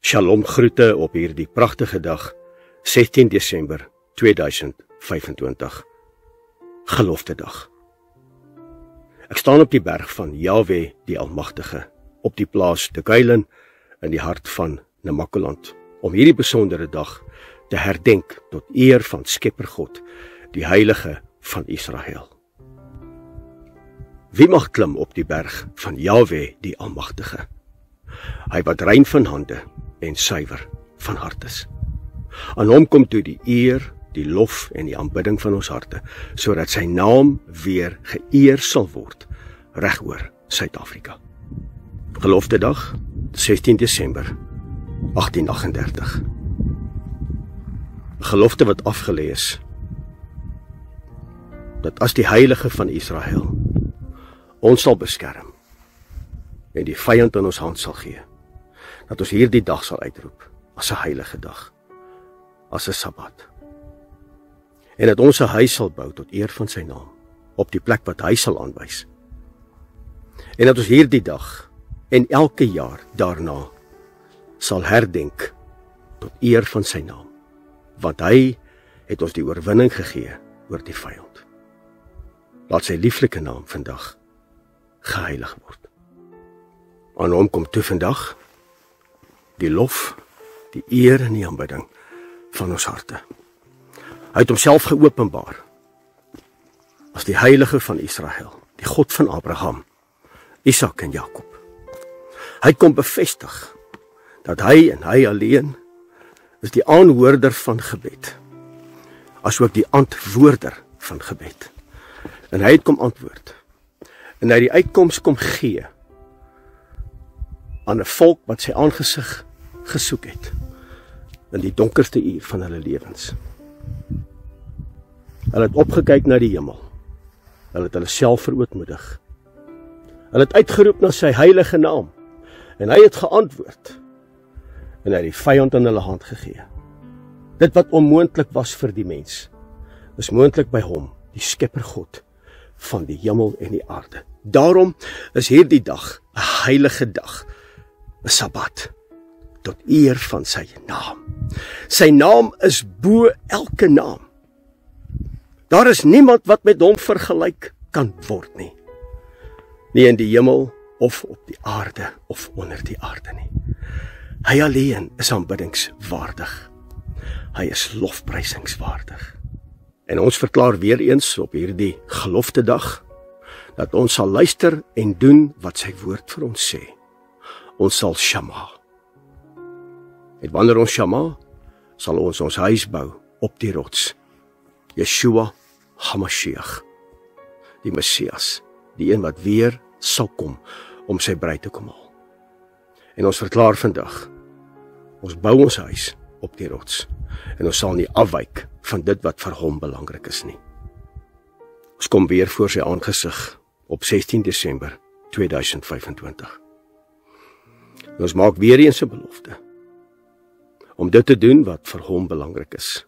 Shalom groete op hierdie pragtige dag, 16 Desember 2025. Geloftedag. Ek staan op die berg van Yahweh die Almagtige, op die plaas De Kuilen in die hart van Namakoland, om hierdie besondere dag te herdenk tot eer van Skepper God, die Heilige van Israel. Wie mag klim op die berg van Yahweh die Almagtige? Hy wat rein van hande en suiwer van hart is. Aan hom kom toe die eer, die lof en die aanbidding van ons harte, sodat sy naam weer geëer sal word, regoor Suid-Afrika. Geloftedag, 16 Desember 1838. 'n Gelofte wat afgelê is, dat as die Heilige van Israel ons sal beskerm en die vyand in ons hand sal gee, dat ons hierdie dag sal uitroep as 'n heilige dag, as 'n Sabbat. En dat ons 'n huis sal bou tot eer van sy naam, op die plek wat hy sal aanwys. En dat ons hierdie dag en elke jaar daarna sal herdenk tot eer van sy naam, want hy het ons die oorwinning gegee oor die vyand. Laat sy lieflike naam vandag geheilig word. Aan hom kom toe vandag die lof, die eer en die aanbidding van ons harte. Hy het homself geopenbaar as die Heilige van Israel, die God van Abraham, Isak en Jakob. Hy kom bevestig dat hy en hy alleen is die aanhoorder van gebed, asook die antwoorder van gebed. En hy het kom antwoord, en hy die uitkoms kom gee aan 'n volk wat sy aangesig gesoek het in die donkerste uur van hulle lewens. Hulle het opgekyk na die hemel. Hulle het hulle self verootmoedig. Hulle het uitgeroep na sy heilige naam en hy het geantwoord en hy het die vyand in hulle hand gegee. Dit wat onmoontlik was vir die mens, is moontlik by hom, die Skepper God van die hemel en die aarde. Daarom is hierdie dag 'n heilige dag, 'n Sabbat, tot eer van sy naam. Sy naam is bo elke naam. Daar is niemand wat met hom vergelyk kan word nie. Nie in die hemel of op die aarde of onder die aarde nie. Hy alleen is aanbiddingswaardig. Hy is lofprysingswaardig. En ons verklaar weer eens op hierdie geloftedag dat ons sal luister en doen wat sy woord vir ons sê. Ons sal Shama. En wanneer ons Shama, sal ons huis bou op die rots. Yeshua HaMashiach, die Messias, die een wat weer sal kom om sy bruid te kom haal. En ons verklaar vandag, ons bou ons huis op die rots en ons sal nie afwyk van dit wat vir hom belangrik is nie. Ons kom weer voor sy aangesig op 16 Desember 2025. En ons maak weer eens 'n belofte om dit te doen wat vir hom belangrik is.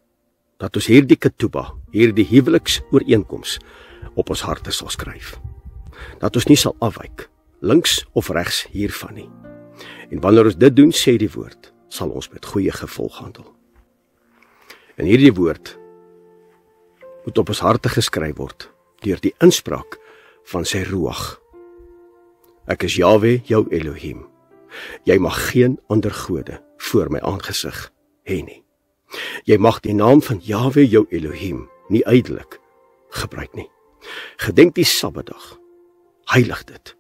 Dat ons hierdie ketubah, hierdie huweliksooreenkoms op ons harte sal skryf. Dat ons nie sal afwyk, links of regs hiervan nie. En wanneer ons dit doen, sê die woord, sal ons met goeie gevolg handel. En hierdie woord moet op ons harte geskryf word deur die inspraak van sy Ruach. Ek is Yahweh, jou Elohim. Jy mag geen ander gode voor my aangesig hê nie. Jy mag die naam van Yahweh, jou Elohim, nie ydelik gebruik nie. Gedenk die Sabbatdag, heilig dit.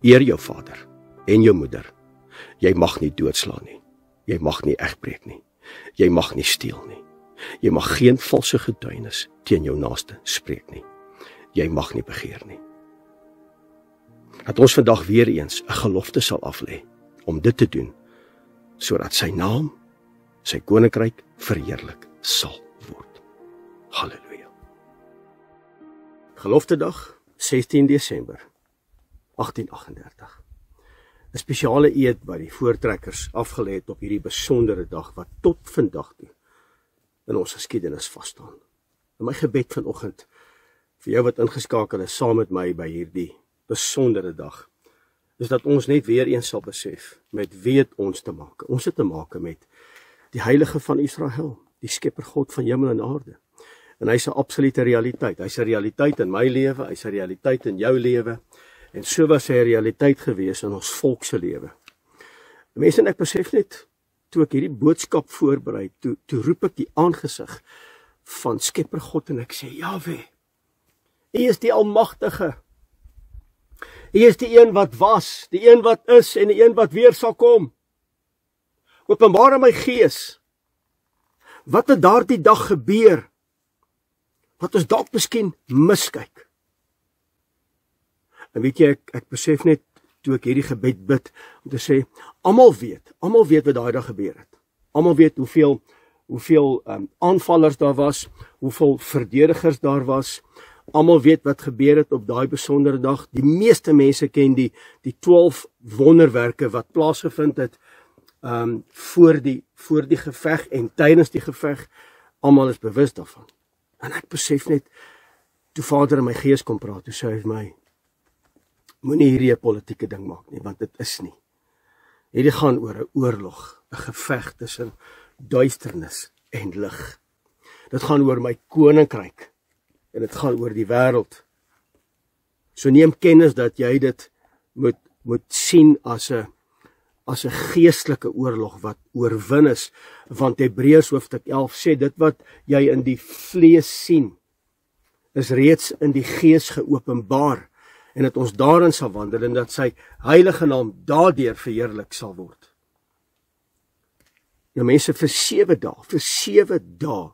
Eer jou vader en jou moeder. Jy mag nie doodslaan nie. Jy mag nie egbreek nie. Jy mag nie steel nie. Jy mag geen valse getuienis teen jou naaste spreek nie. Jy mag nie begeer nie. Dat ons vandag weer eens 'n gelofte sal aflê om dit te doen, sodat sy naam, sy koninkryk verheerlik sal word. Halleluja. Geloftedag, 16 Desember 1838. 'n Spesiale eed wat die voortrekkers afgelê het op hierdie besondere dag wat tot vandag toe in ons geskiedenis vas staan. En my gebed vanoggend vir jou wat ingeskakel is saam met my by hierdie besondere dag, is dat ons net weer eens sal besef met wie het ons te maak. Ons het te maak met die heilige van Israel, die skepper God van hemel en aarde. En hy is 'n absolute realiteit. Hy is 'n realiteit in my lewe, hy is 'n realiteit in jou lewe, en so was hy 'n realiteit gewees in ons volk se lewe. Mense, en ek besef net, toe ek hierdie boodskap voorberei, toe roep ek die aangesig van skepper God en ek sê, Jahwe, U is die almagtige. U is die een wat was, die een wat is en die een wat weer sal kom. Openbaar in my gees, wat het daardie dag gebeur, wat ons dalk miskien miskyk. En weet jy, ek besef net, toe ek hierdie gebed bid, om te sê, almal weet wat daai dag gebeur het. Almal weet hoeveel aanvallers daar was, hoeveel verdedigers daar was. Almal weet wat gebeur het op daai besondere dag. Die meeste mense ken die 12 wonderwerke wat plaasgevind het voor die geveg en tydens die geveg. Almal is bewus daarvan. En ek besef net, toe Vader in my gees kom praat, toe sê hy vir my, moenie hierdie 'n politieke ding maak nie, want dit is nie. Hierdie gaan oor 'n oorlog, 'n geveg tussen duisternis en lig. Dit gaan oor my koninkryk, en dit gaan oor die wêreld. So neem kennis dat jy dit moet sien as 'n geestelike oorlog wat oorwin is, want Hebreërs hoofstuk 11 sê, dit wat jy in die vlees sien, is reeds in die gees geopenbaar, en dat ons daarin sal wandel, en dat sy heilige naam daardeur verheerlik sal word. Nou mense, vir 7 dae,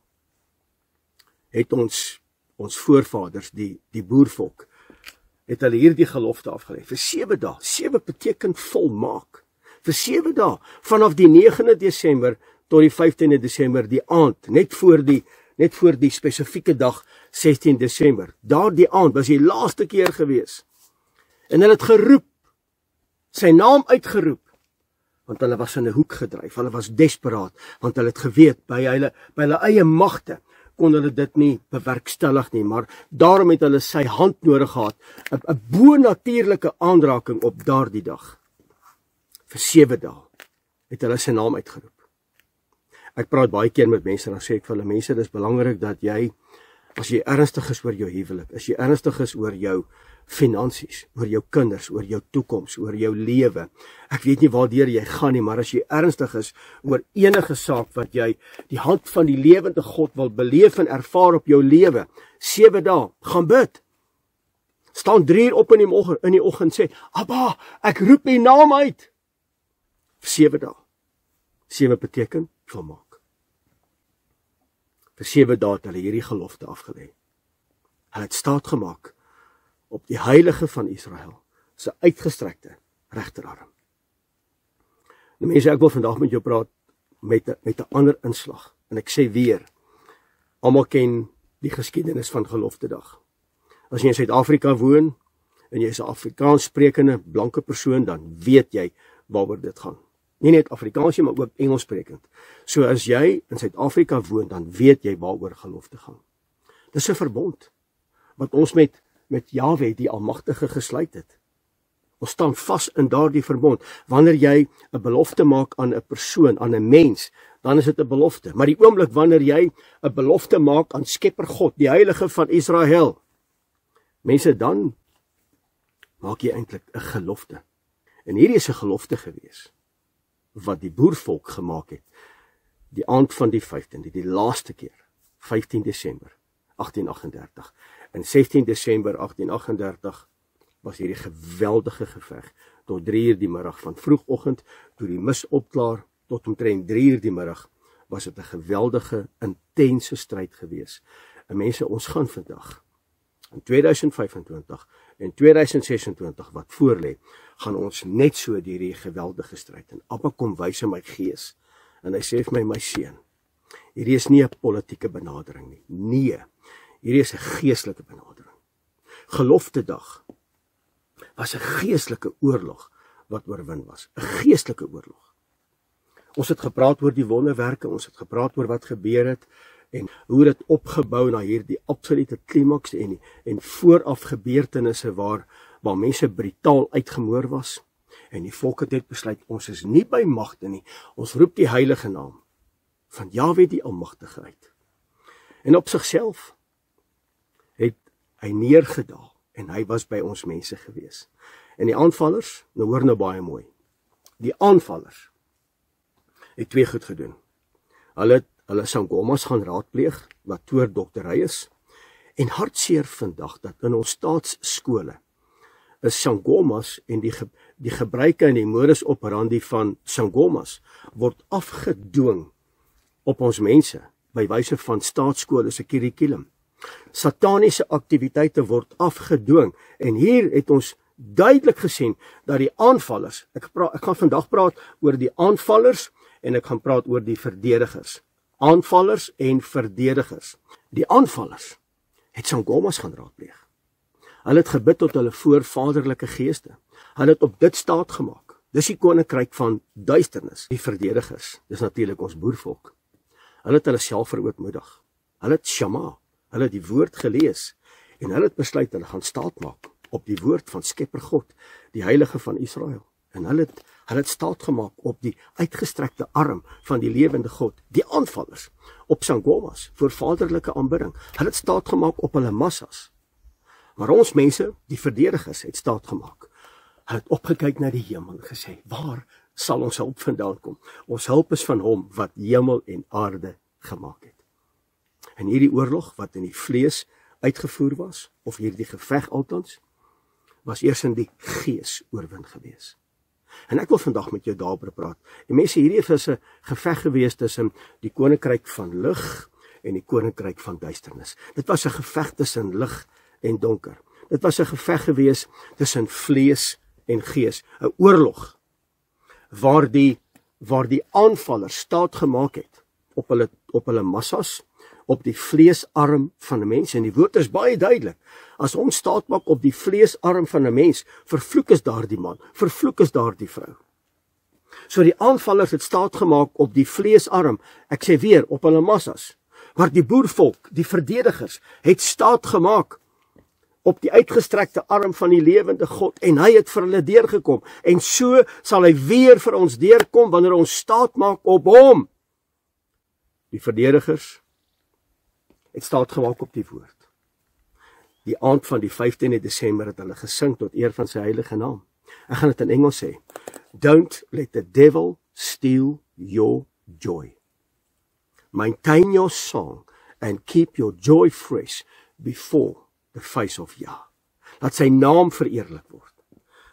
het ons voorvaders, die boervolk, het hulle hierdie gelofte afgelê. Vir 7 dae, 7 beteken volmaak. Vir 7 dae, vanaf die 9de Desember tot die 15de Desember, die aand, net voor die spesifieke dag, 16 Desember. Daardie aand was die laaste keer gewees. En hulle het geroep, sy naam uitgeroep, want hulle was in 'n hoek gedryf, hulle was desperaat, want hulle het geweet, by hulle eie magte, kon hulle dit nie bewerkstellig nie, maar daarom het hulle sy hand nodig gehad, 'n bo-natuurlike aanraking op daardie dag. Vir 7 dae het hulle sy naam uitgeroep. Ek praat baie keer met mense, dan sê ek vir hulle, mense, dis belangrik dat jy, as jy ernstig is oor jou huwelik, as jy ernstig is oor jou finansies, oor jou kinders, oor jou toekoms, oor jou lewe, ek weet nie waardeur jy gaan nie, maar as jy ernstig is oor enige saak wat jy die hand van die lewende God wil beleef en ervaar op jou lewe, 7 dae, gaan bid. Staan 3 uur op in die oggend sê, Abba, ek roep die naam uit. 7 dae. 7 beteken volmaak. Vir 7 dae het hulle hierdie gelofte afgelê. Hulle het staat gemaak op die heilige van Israel, sy uitgestrekte regterarm. Nou mense, ek wil vandag met jou praat met 'n ander inslag. En ek sê weer, almal ken die geskiedenis van Geloftedag. As jy in Suid-Afrika woon en jy is 'n Afrikaans sprekende blanke persoon, dan weet jy waaroor dit gaan. Nie net Afrikaans, maar ook Engels sprekend. So as jy in Suid-Afrika woon, dan weet jy waaroor gelofte gaan. Dis 'n verbond wat ons met Jahwe, die Almagtige, gesluit het. Ons staan vas in daardie verbond. Wanneer jy 'n belofte maak aan 'n persoon, aan 'n mens, dan is dit 'n belofte. Maar die oomblik wanneer jy 'n belofte maak aan Skepper God, die heilige van Israel, mense, dan maak jy eintlik 'n gelofte. En hierdie is 'n gelofte gewees wat die boervolk gemaak het, die aand van die 15de, die laaste keer, 15 Desember 1838. En 16 Desember 1838 was hierdie geweldige geveg, tot 3 uur die middag, van vroegoggend, toe die mis opklaar, tot omtrent 3 uur die middag, was dit 'n geweldige, intense stryd gewees. En mense, ons gaan vandag, in 2025 en 2026 wat voorlê, gaan ons net so deur hierdie geweldige stryd. En Abba kom wys in my gees, en hy sê vir my, my seun, hierdie is nie 'n politieke benadering nie. Nee, hierdie is 'n geestelike benadering. Geloftedag was 'n geestelike oorlog wat oorwin was. 'n Geestelike oorlog. Ons het gepraat oor die wonderwerke, ons het gepraat oor wat gebeur het, en hoe dit opgebou na hierdie absolute klimaks en vooraf gebeurtenisse waar mense brutaal uitgemoor was. En die volk het net besluit, ons is nie by magte nie, ons roep die heilige naam van Jahwe die Almagtige uit. En op sigself het hy neergedaal, en hy was by ons mense gewees. En die aanvallers, nou hoor nou baie mooi, die aanvallers het twee goed gedoen. Hulle sangomas gaan raadpleeg, wat toordoktery is, en hartseer vandag, dat in ons staatsskole, is sangomas en die gebruike en die modus operandi van sangomas, word afgedwing op ons mense, by wyse van staatskole se kurrikulum. Sataniese aktiwiteite word afgedwing, en hier het ons duidelik gesien, dat die aanvallers, ek gaan vandag praat oor die aanvallers, en ek gaan praat oor die verdedigers. Aanvallers en verdedigers. Die aanvallers het sangomas gaan raadpleeg. Hulle het gebid tot hulle voorvaderlike geeste. Hulle het op dit staat gemaak. Dis die koninkryk van duisternis. Die verdedigers, dis natuurlik ons boervolk. Hulle het hulle self verootmoedig. Hulle het Shama, hulle het die woord gelees, en hulle het besluit, hulle gaan staat maak op die woord van Skepper God, die heilige van Israel. En hulle het staat gemaak op die uitgestrekte arm van die lewende God, die aanvallers, op sangomas, voor vaderlike aanbidding. Hulle het staat gemaak op hulle massas. Maar ons mense, die verdedigers, het staat gemaak. Hulle het opgekyk na die hemel en gesê, waar sal ons hulp vandaan kom? Ons hulp is van hom wat hemel en aarde gemaak het. En hierdie oorlog, wat in die vlees uitgevoer was, of hierdie geveg althans, was eers in die gees oorwin gewees. En ek wil vandag met jou daaroor praat. En mense, hierdie is 'n geveg gewees tussen die koninkryk van lig en die koninkryk van duisternis. Dit was 'n geveg tussen lig en donker. Dit was 'n geveg gewees tussen vlees en gees. 'n Oorlog waar die aanvallers staat gemaak het op hulle massas, op die vleesarm van 'n mens. En die woord is baie duidelik. As ons staat maak op die vleesarm van 'n mens, vervloek is daardie man, vervloek is daardie vrou. So die aanvallers het staat gemaak op die vleesarm, ek sê weer, op hulle massas. Maar die boervolk, die verdedigers, het staat gemaak op die uitgestrekte arm van die lewende God, en hy het vir hulle deurgekom. En so sal hy weer vir ons deurkom, wanneer ons staat maak op hom. Die verdedigers het staat gemaak op die woord. Die aand van die 15de Desember het hulle gesing tot eer van sy heilige naam. Ek gaan dit in Engels sê. Don't let the devil steal your joy. Maintain your song and keep your joy fresh before the face of Jah. Laat sy naam vereerlik word.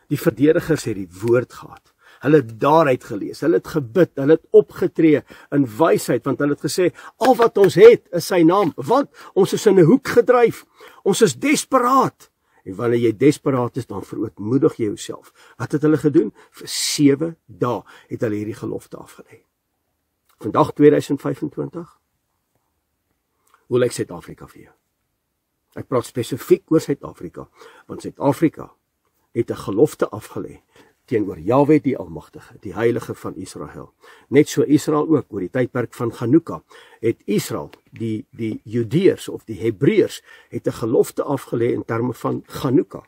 Die verdedigers het die woord gehad. Hulle het daaruit gelees, hulle het gebid, hulle het opgetree in wysheid, want hulle het gesê, al wat ons het is sy naam, want ons is in 'n hoek gedryf, ons is desperaat. En wanneer jy desperaat is, dan verootmoedig jy jouself. Wat het hulle gedoen? Vir 7 dae het hulle hierdie gelofte afgelê. Vandag 2025, hoe lyk Suid-Afrika vir jou? Ek praat spesifiek oor Suid-Afrika, want Suid-Afrika het 'n gelofte afgelê teenoor Jahwe die Almagtige, die heilige van Israel. Net so Israel ook, oor die tydperk van Chanukka, het Israel, die Judeërs of die Hebreërs, het 'n gelofte afgelê in terme van Chanukka.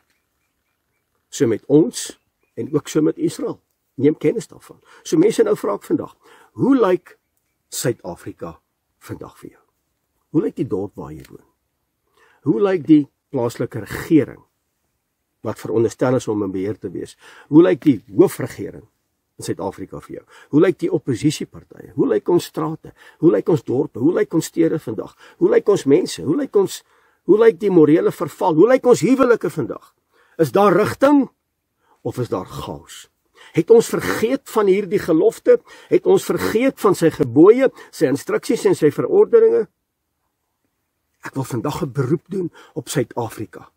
So met ons, en ook so met Israel. Neem kennis daarvan. So mense, nou vra ek vandag, hoe lyk Suid-Afrika vandag vir jou? Hoe lyk die dorp waar jy woon? Hoe lyk die plaaslike regering, wat veronderstel is om in beheer te wees? Hoe lyk die hoofregering in Suid-Afrika vir jou? Hoe lyk die oppositiepartye? Hoe lyk ons strate? Hoe lyk ons dorpe? Hoe lyk ons stede vandag? Hoe lyk ons mense? Hoe lyk die morele verval? Hoe lyk ons huwelike vandag? Is daar rigting of is daar chaos? Het ons vergeet van hierdie gelofte? Het ons vergeet van sy gebooie, sy instruksies en sy verordeninge? Ek wil vandag 'n beroep doen op Suid-Afrika,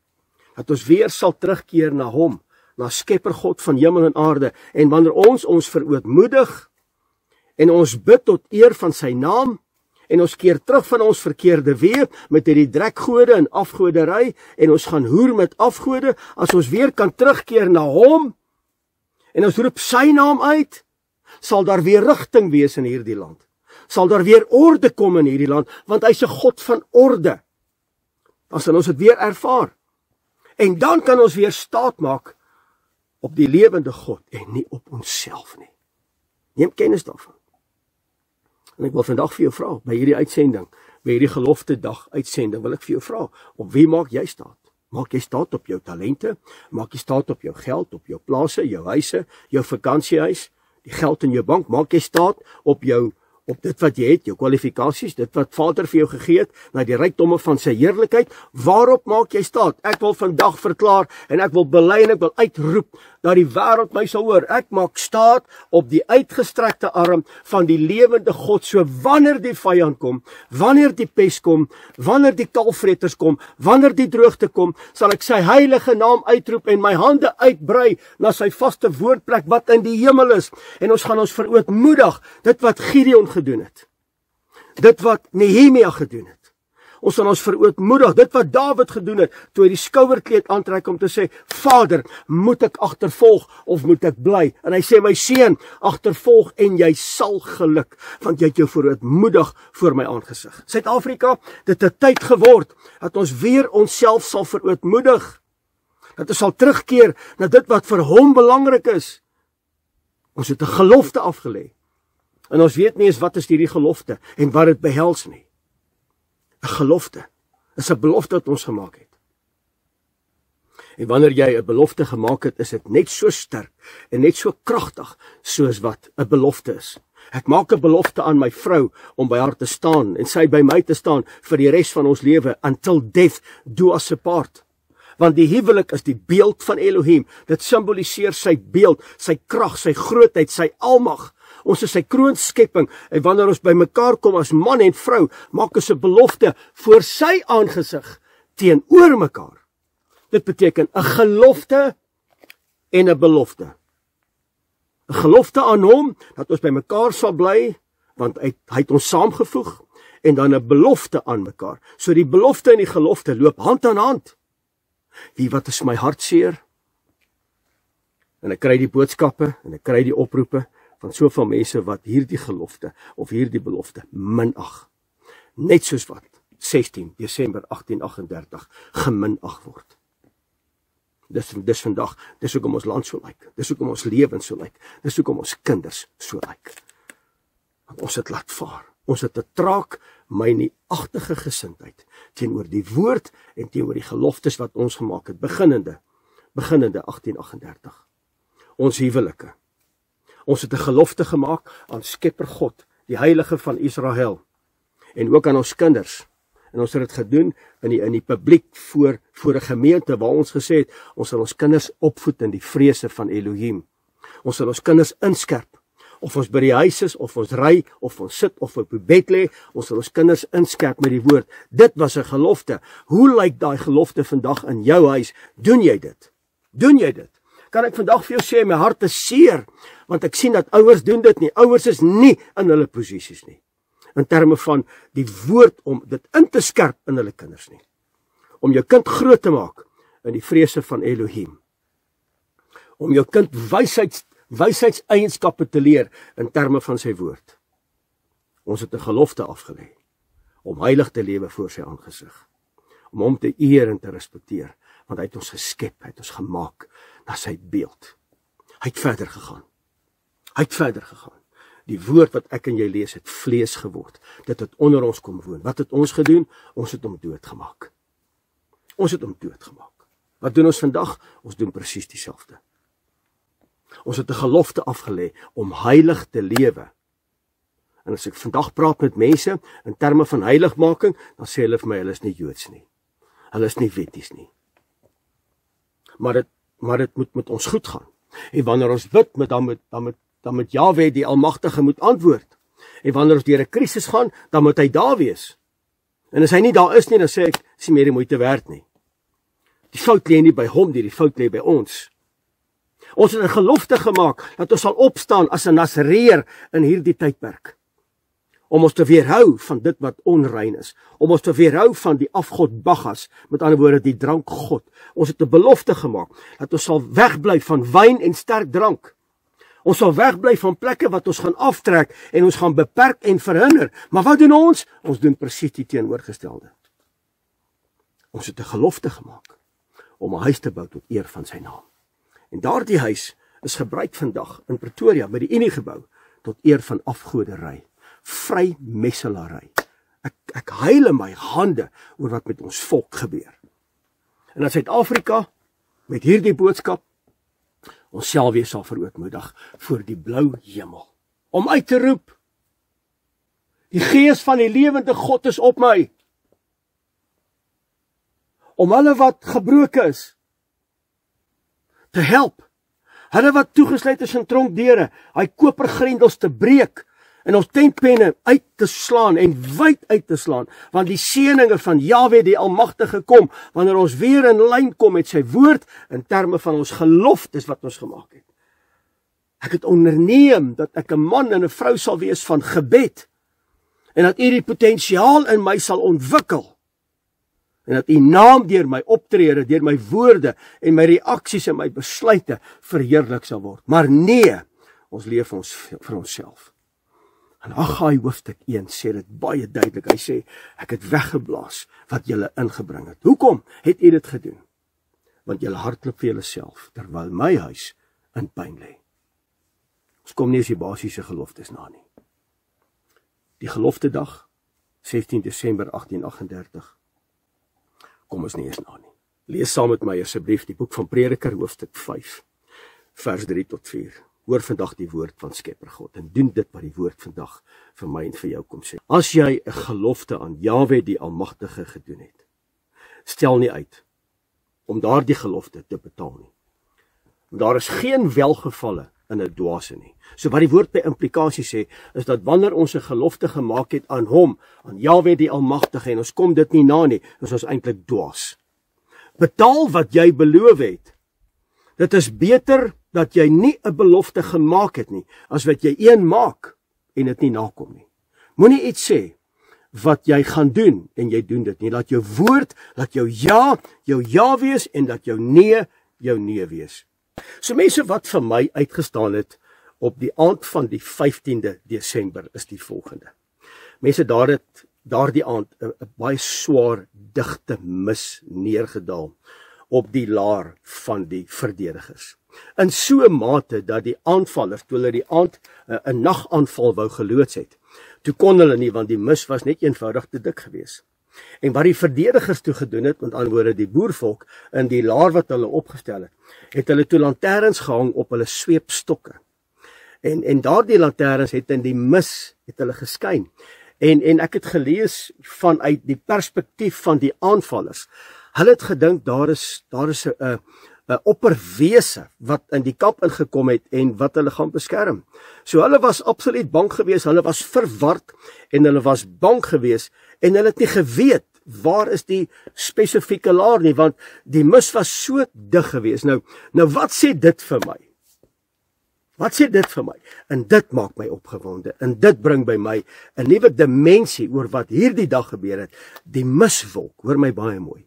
dat ons weer sal terugkeer na hom, na Skepper God van hemel en aarde, en wanneer ons verootmoedig, en ons bid tot eer van sy naam, en ons keer terug van ons verkeerde weë, met hierdie drekgode en afgodery, en ons gaan hoer met afgode, as ons weer kan terugkeer na hom, en ons roep sy naam uit, sal daar weer rigting wees in hierdie land. Sal daar weer orde kom in hierdie land, want hy is 'n God van orde. Dan sal ons dit weer ervaar. En dan kan ons weer staat maak op die lewende God en nie op onsself nie. Neem kennis daarvan. En ek wil vandag vir jou vra, by hierdie uitsending, by hierdie gelofte dag uitsending, wil ek vir jou vra, op wie maak jy staat? Maak jy staat op jou talente? Maak jy staat op jou geld, op jou plase, jou huise, jou vakansiehuis, die geld in jou bank? Maak jy staat op dit wat jy het, jou kwalifikasies, dit wat Vader vir jou gegee het, na die rykdomme van sy heerlikheid? Waarop maak jy staat? Ek wil vandag verklaar en ek wil bely en ek wil uitroep dat die wêreld my sal hoor. Ek maak staat op die uitgestrekte arm van die lewende God. So wanneer die vyand kom, wanneer die pes kom, wanneer die kalfvreters kom, wanneer die droogte kom, sal ek sy heilige naam uitroep en my hande uitbrei na sy vaste woonplek wat in die hemel is. En ons gaan ons verootmoedig, dit wat Gideon gedoen het, dit wat Nehemia gedoen het. Ons gaan ons verootmoedig, dit wat Dawid gedoen het, toe hy die skouerkleed aantrek om te sê, Vader, moet ek agtervolg of moet ek bly? En hy sê, my seun, agtervolg en jy sal geluk, want jy het jou verootmoedig voor my aangesig. Suid-Afrika, dit het tyd geword, dat ons weer onsself sal verootmoedig, dat ons sal terugkeer na dit wat vir hom belangrik is. Ons het 'n gelofte afgelê, en ons weet nie eens wat is hierdie gelofte, en wat dit behels nie. 'n gelofte is 'n belofte wat ons gemaak het. En wanneer jy 'n belofte gemaak het, is dit net so sterk en net so kragtig soos wat 'n belofte is. Ek maak 'n belofte aan my vrou om by haar te staan en sy by my te staan vir die res van ons lewe, until death do us apart. Want die huwelik is die beeld van Elohim. Dit simboliseer sy beeld, sy krag, sy grootheid, sy almag. Ons is sy kroonskepping, en wanneer ons by mekaar kom as man en vrou, maak ons 'n belofte voor sy aangesig teenoor mekaar. Dit beteken 'n gelofte en 'n belofte. 'n Gelofte aan hom, dat ons by mekaar sal bly, want hy het ons saamgevoeg, en dan 'n belofte aan mekaar. So die belofte en die gelofte loop hand aan hand. Wie wat is my hartseer? En ek kry die boodskappe, en ek kry die oproepe, van soveel mense wat hierdie gelofte of hierdie belofte minag. Net soos wat 16 Desember 1838 geminag word. Dis vandag, dis hoekom ons land so lyk, dis hoekom ons lewens so lyk, dis hoekom ons kinders so lyk. Want ons het laat vaar, ons het 'n traag, mynieagtige gesindheid teenoor die woord en teenoor die geloftes wat ons gemaak het, beginnende 1838. Ons huwelike. Ons het 'n gelofte gemaak aan Skepper God, die Heilige van Israel, en ook aan ons kinders. En ons het dit gedoen in die publiek voor 'n gemeente waar ons gesê het, ons sal ons kinders opvoed in die vrese van Elohim. Ons sal ons kinders inskerp, of ons by die huis is, of ons ry, of ons sit, of op die bed lê, ons sal ons kinders inskerp met die woord. Dit was 'n gelofte. Hoe lyk daai gelofte vandag in jou huis? Doen jy dit? Doen jy dit? Kan ek vandag vir jou sê, my hart is seer, want ek sien dat ouers doen dit nie. Ouers is nie in hulle posisies nie, in terme van die woord om dit in te skerp in hulle kinders nie. Om jou kind groot te maak in die vrese van Elohim. Om jou kind wysheidseienskappe te leer in terme van sy woord. Ons het 'n gelofte afgelê om heilig te lewe voor sy aangesig, om hom te eer en te respekteer, want hy het ons geskep, hy het ons gemaak na sy beeld. Hy het verder gegaan. Die woord wat ek en jy lees het vlees geword. Dit het onder ons kom woon. Wat het ons gedoen? Ons het hom doodgemaak. Wat doen ons vandag? Ons doen presies dieselfde. Ons het 'n gelofte afgelê om heilig te lewe. En as ek vandag praat met mense in terme van heiligmaking, dan sê hulle vir my, hulle is nie Joods nie. Hulle is nie wetties nie. Maar dit moet met ons goed gaan. En wanneer ons bid, dan moet Jahwe die Almagtige moet antwoord. En wanneer ons deur 'n krisis gaan, dan moet hy daar wees. En as hy nie daar is nie, dan sê ek, is nie meer die moeite werd nie. Die fout lê nie by hom nie, die fout lê by ons. Ons het 'n gelofte gemaak dat ons sal opstaan as 'n Nasareër in hierdie tydperk. Om ons te weerhou van dit wat onrein is. Om ons te weerhou van die afgod Bagas, met ander woorde die drankgod. Ons het 'n belofte gemaak dat ons sal wegbly van wyn en sterk drank. Ons sal wegbly van plekke wat ons gaan aftrek en ons gaan beperk en verhinder. Maar wat doen ons? Ons doen presies die teenoorgestelde. Ons het 'n gelofte gemaak om 'n huis te bou tot eer van sy naam. En daardie huis is gebruik vandag in Pretoria by die Uniegebou tot eer van afgoderry, vrymesselary. Ek huil in my hande oor wat met ons volk gebeur. En in Suid-Afrika, met hierdie boodskap, ons self weer sal verootmoedig voor die blou hemel, om uit te roep, die gees van die lewende God is op my, om hulle wat gebroken is, te help, hulle wat toegesluit is in tronkdeure, hy kopergrendels te breek, en ons tentpenne uit te slaan en wyd uit te slaan, want die seëninge van Jahwe die Almagtige kom, wanneer ons weer in lyn kom met sy woord, in terme van ons geloftes wat ons gemaak het. Ek het onderneem, dat ek 'n man en 'n vrou sal wees van gebed, en dat u die potensiaal in my sal ontwikkel, en dat u naam deur my optrede, deur my woorde, en my reaksies en my besluite verheerlik sal word. Maar nee, ons leef vir onsself. En Haggai hoofstuk 1 sê dit baie duidelik. Hy sê, ek het weggeblaas wat julle ingebring het. Hoekom het u dit gedoen? Want julle hardloop vir julleself, terwyl my huis in pyn lê. Ons kom nie eens die basiese geloftes na nie. Die geloftedag, 16 Desember 1838, kom ons nie eens na nie. Lees saam met my asseblief die boek van Prediker, hoofstuk 5, vers 3 tot 4. Hoor vandag die woord van Skepper God en doen dit wat die woord vandag vir my en vir jou kom sê. As jy 'n gelofte aan Jahwe die Almagtige gedoen het, stel nie uit om daardie gelofte te betaal nie. Daar is geen welgevalle in 'n dwaase nie. So wat die woord by implikasie sê, is dat wanneer ons 'n gelofte gemaak het aan hom, aan Jahwe die Almagtige, en ons kom dit nie na nie, is ons eintlik dwaas. Betaal wat jy beloof het. Dit is beter dat jy nie 'n belofte gemaak het nie, as wat jy een maak en dit nie nakom nie. Moenie iets sê wat jy gaan doen en jy doen dit nie. Laat jou woord, laat jou ja wees en laat jou nee wees. So mense wat vir my uitgestaan het op die aand van die 15de Desember is die volgende. Mense daardie aand 'n baie swaar digte mis neergedaal op die laar van die verdedigers. In so 'n mate dat die aanvallers, toe hulle die aand 'n nagaanval wou geloods het, toe kon hulle nie, want die mis was net eenvoudig te dik gewees. En wat die verdedigers toe gedoen het, met ander woorde die boervolk, in die laar wat hulle opgestel het, het hulle toe lanterns gehang op hulle sweepstokke. En daardie lanterns het in die mis, het hulle geskyn. En ek het gelees vanuit die perspektief van die aanvallers. Hulle het gedink, daar is 'n opperwese wat in die kamp ingekom het en wat hulle gaan beskerm. So hulle was absoluut bang gewees, hulle was verward en hulle was bang gewees en hulle het nie geweet waar is die spesifieke laar nie, want die mis was so dig gewees. Nou wat sê dit vir my? Wat sê dit vir my? En dit maak my opgewonde, en dit bring by my 'n nuwe dimensie oor wat hierdie dag gebeur het. Die miswolk, hoor my baie mooi,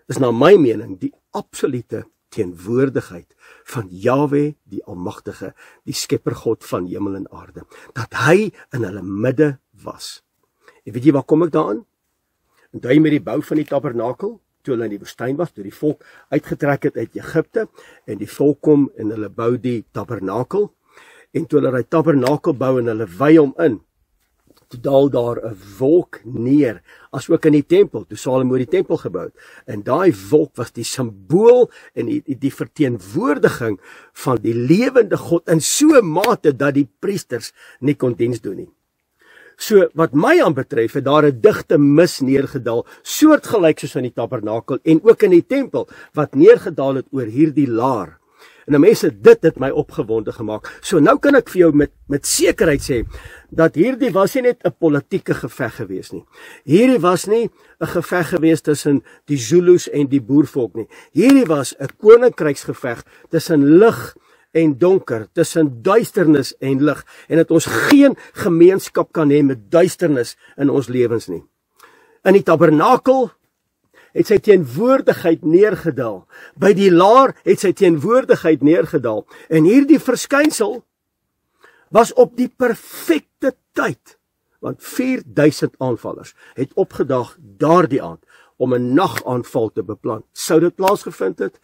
is na my mening die absolute teenwoordigheid van Jahwe die Almagtige, die Skepper God van hemel en aarde, dat hy in hulle midde was. En weet jy, waar kom ek daaraan? En toe met die bou van die tabernakel, toe hulle in die woestyn was, toe die volk uitgetrek het uit Egipte, en die volk kom en hulle bou die tabernakel, en toe hulle die tabernakel bou en hulle wy hom in, toe daal daar 'n wolk neer, as ook in die tempel, toe Salomo die tempel gebou het. En daai wolk was die simbool en die verteenwoordiging van die lewende God in so 'n mate dat die priesters nie kon diens doen nie. So wat my aanbetref, het daar 'n digte mis neergedaal, soortgelyk soos in die tabernakel en ook in die tempel, wat neergedaal het oor hierdie laar. En nou mense, dit het my opgewonde gemaak. So nou kan ek vir jou met sekerheid sê, dat hierdie was nie net 'n politieke geveg gewees nie. Hierdie was nie 'n geveg gewees tussen die Zulus en die boervolk nie. Hierdie was 'n koninkryksgeveg tussen lig en donker, tussen duisternis en lig, en dat ons geen gemeenskap kan hê met duisternis in ons lewens nie. In die tabernakel het sy teenwoordigheid neergedaal. By die laar het sy teenwoordigheid neergedaal. En hierdie verskynsel was op die perfekte tyd, want 4000 aanvallers het opgedag daardie aand om 'n nagaanval te beplan. Sou dit plaasgevind het?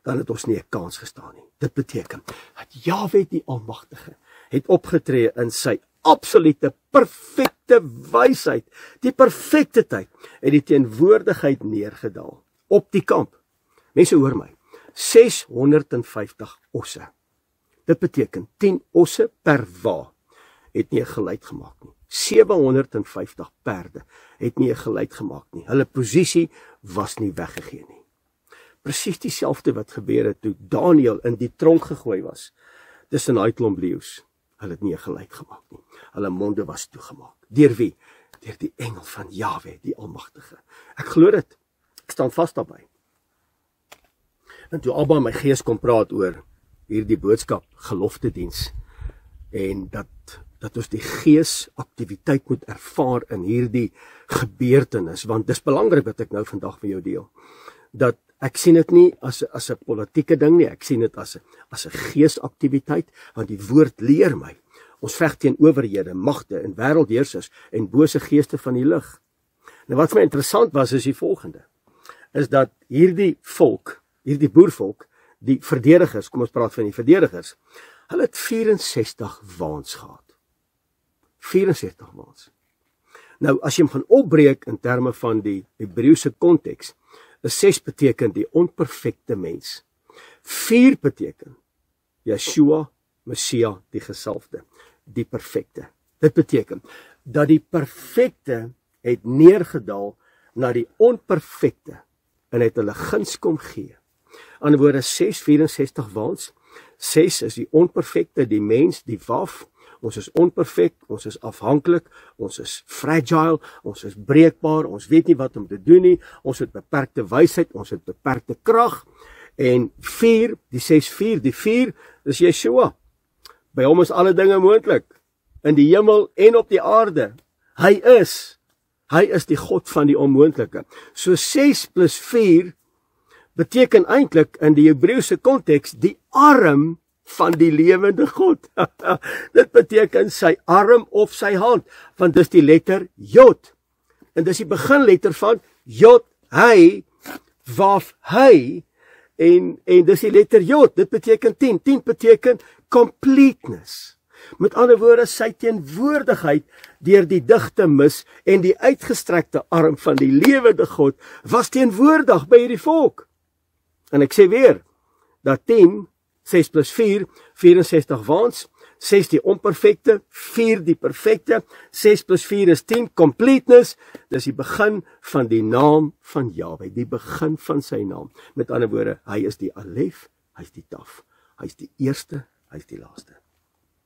dan het ons nie 'n kans gestaan nie. Dit beteken dat Jahwe die Almagtige het opgetree in sy absolute perfekte wysheid, die perfekte tyd, en die teenwoordigheid neergedaal op die kamp. Mense hoor my, 650 osse. Dit beteken 10 osse per wa het nie 'n geluid gemaak nie. 750 perde het nie 'n geluid gemaak nie. Hulle posisie was nie weggegee nie. Presies dieselfde wat gebeur het toe Daniël in die tronk gegooi was tussen daai klomp leeu's. Hulle het nie 'n geluid gemaak nie. Hulle monde was toegemaak. Deur wie? Deur die engel van Jahwe, die Almagtige. Ek glo dit. Ek staan vas daarbey. En toe Abba my gees kom praat oor hierdie boodskap, geloftediens, en dat ons die geesaktiwiteit moet ervaar in hierdie gebeurtenis, want dis belangrik wat ek nou vandag vir jou deel. Dat ek sien dit nie as 'n politieke ding nie, ek sien dit as 'n geesaktiwiteit, want die woord leer my. Ons veg teen owerhede, magte en wêreldheersers en bose geeste van die lig. Nou wat vir my interessant was is die volgende, is dat hierdie volk, hierdie boervolk, die verdedigers, kom ons praat van die verdedigers, hulle het 64 waans gehad. 64 waans. Nou, as jy hom gaan opbreek in terme van die Hebreëse konteks, is 6 beteken die onperfekte mens. 4 beteken Yeshua, Messia, die gesalfde, die perfekte. Dit beteken dat die perfekte het neergedaal na die onperfekte en het hulle guns kom gee. Aan die woorde 664 waans. 6 is die onperfekte, die mens, die waf. Ons is onperfek, ons is afhanklik, ons is fragile, ons is breekbaar, ons weet nie wat om te doen nie, ons het beperkte wysheid, ons het beperkte krag. En 4, die 6-4, die 4 is Yeshua. By hom is alle dinge moontlik, in die hemel en op die aarde. Hy is die God van die onmoontlike. So 6 plus 4 beteken eintlik in die Hebreëse konteks die arm van die lewende God. Dit beteken sy arm of sy hand, want dis die letter Jod. En dis die beginletter van Jod, hy, waf, hy, en dis die letter Jod. Dit beteken 10. 10 beteken completeness. Met ander woorde, sy teenwoordigheid deur die digte mis en die uitgestrekte arm van die lewende God was teenwoordig by hierdie volk. En ek sê weer, dat 10, 6 plus 4, 64 waans, 6 die onperfekte, 4 die perfekte, 6 plus 4 is 10, completeness, dis die begin van die naam van Jahwe, die begin van sy naam. Met ander woorde, hy is die Alef, hy is die Taf, hy is die eerste, hy is die laaste.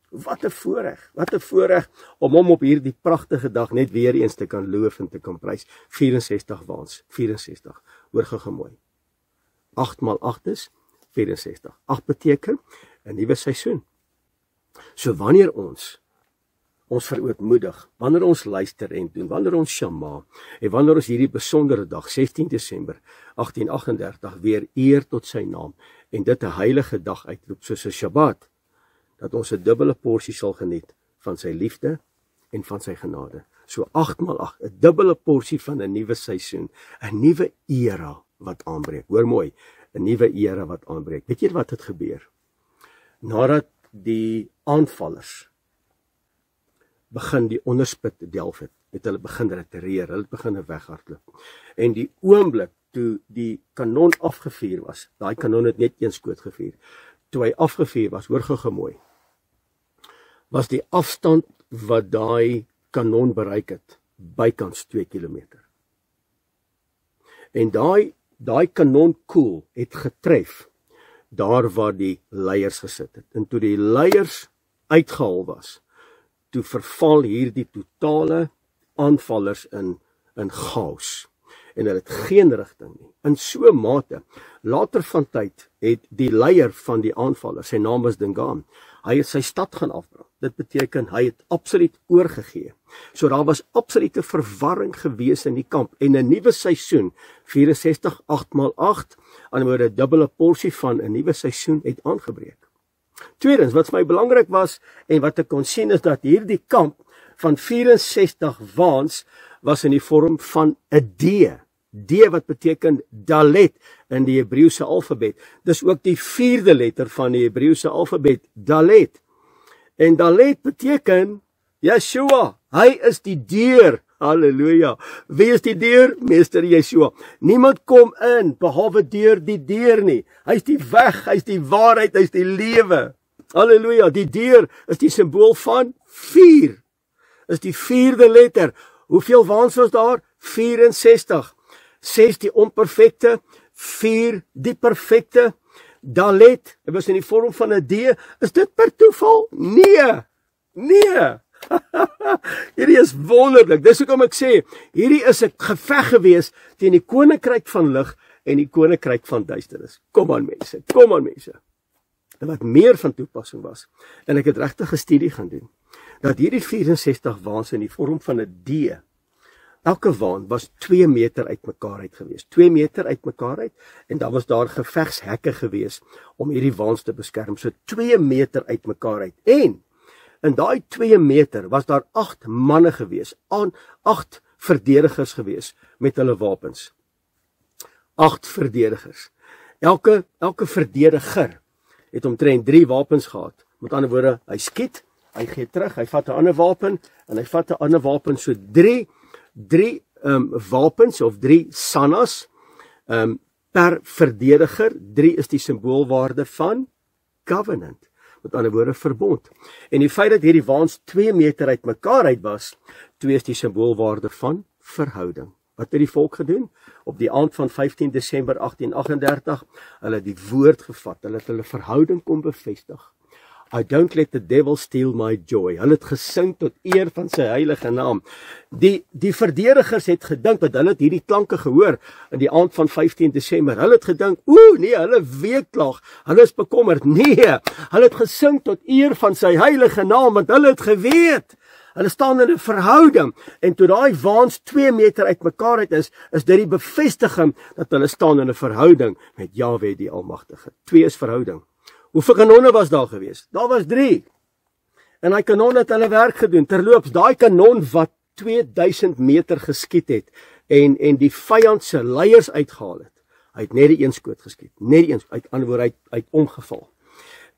Wat 'n voorreg om hom op hierdie pragtige dag net weer eens te kan loof en te kan prys. 64 waans, 64, hoor gou mooi. 8 maal 8 is 64. 8 beteken 'n nuwe seisoen. So wanneer ons verootmoedig, wanneer ons luister en doen, wanneer ons Shema, en wanneer ons hierdie besondere dag, 16 Desember 1838, weer eer tot sy naam, en dit 'n heilige dag uitroep, soos 'n Shabbat, dat ons 'n dubbele porsie sal geniet van sy liefde en van sy genade. So 8 maal 8, 'n dubbele porsie van 'n nuwe seisoen, 'n nuwe era wat aanbreek. Hoor mooi, 'n nuwe era wat aanbreek. Weet jy wat het gebeur? Nadat die aanvallers begin die onderspit delf het hulle begin retireer, hulle het begin weghardloop. En die oomblik toe die kanon afgevuur was, daai kanon het net een skoot gevuur, toe hy afgevuur was, hoor gou mooi, was die afstand wat daai kanon bereik het, bykans 2 kilometer. En daai kanonkoel het getref daar waar die leiers gesit het. En toe die leiers uitgehaal was, toe verval hierdie totale aanvallers in chaos. En hulle het geen rigting nie. In so 'n mate, later van tyd het die leier van die aanvallers, sy naam was Dingaan, hy het sy stad gaan afbrand. Dit beteken hy het absoluut oorgegee. So daar was absolute verwarring gewees in die kamp en 'n nuwe seisoen, 64, 8 maal 8, aan die woorde 'n dubbele porsie van 'n nuwe seisoen het aangebreek. Tweedens, wat vir my belangrik was en wat ek kon sien is dat hierdie kamp van 64 waans was in die vorm van 'n D. D wat beteken Dalet in die Hebreëse alfabet. Dis ook die 4de letter van die Hebreëse alfabet, Dalet. En Dalet beteken Yeshua. Hy is die deur. Halleluja. Wie is die deur? Meester Yeshua. Niemand kom in behalwe deur die deur nie. Hy is die weg, hy is die waarheid, hy is die lewe. Halleluja. Die deur is die simbool van 4. Is die 4de letter. Hoeveel waans was daar? 64. 6 die onperfekte, 4 die perfekte. Dalet, dit was in die vorm van 'n D. Is dit per toeval? Nee. Hierdie is wonderlik. Dis hoekom ek sê, hierdie is 'n geveg gewees teen die koninkryk van lig en die koninkryk van duisternis. Kom aan mense. En wat meer van toepassing was, en ek het regtig 'n studie gaan doen, dat hierdie 64 waans in die vorm van 'n D, elke waan was 2 meter uit mekaar uit gewees. 2 meter uit mekaar uit, en dan was daar gevegshekke gewees om hierdie waans te beskerm. So 2 meter uit mekaar uit. En in daai 2 meter was daar 8 manne gewees, 8 verdedigers gewees met hulle wapens. 8 verdedigers. Elke verdediger het omtrent 3 wapens gehad. Met ander woorde, hy skiet, hy gee terug, hy vat 'n ander wapen en hy vat 'n ander wapen, so 3 wapens of 3 sannas per verdediger. 3 is die symboolwaarde van covenant. Met ander woorde verbond. En die feit dat hierdie waans 2 meter uit mekaar uit was, 2 is die symboolwaarde van verhouding. Wat het die volk gedoen? Op die aand van 15 Desember 1838, hulle het die woord gevat, hulle het hulle verhouding kom bevestig. I don't let the devil steal my joy. Hulle het gesing tot eer van sy heilige naam. Die verdedigers het gedink, dat hulle het hierdie klanke gehoor in die aand van 15 Desember. Hulle het gedink, nee, hulle weeklag, hulle is bekommerd. Nee, hulle het gesing tot eer van sy heilige naam, want hulle het geweet. Hulle staan in 'n verhouding, en toe daai waans 2 meter uit mekaar uit is dit die bevestiging dat hulle staan in 'n verhouding met Jahwe die Almagtige. 2 is verhouding. Hoeveel kanonne was daar gewees? Daar was 3. En daai kanon het hulle werk gedoen. Terloops, daai kanon wat 2000 meter geskiet het en die vyand se leiers uitgehaal het. Hy het net die een skoot geskiet. Net die een, uit ander woorde uit omgeval.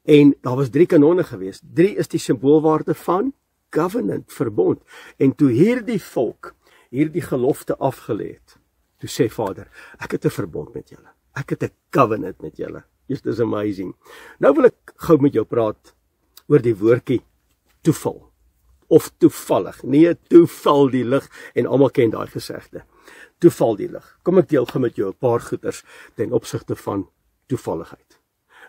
En daar was 3 kanonne gewees. 3 is die symboolwaarde van covenant, verbond. En toe hierdie volk hierdie gelofte afgelê het, toe sê Vader, ek het 'n verbond met julle. Ek het 'n covenant met julle. Just is amazing. Nou wil ek gou met jou praat oor die woordjie toeval of toevallig. Nee, toeval die lig, en almal ken daai gesegde. Toeval die lig. Kom ek deel gou met jou 'n paar goeters ten opsigte van toevalligheid.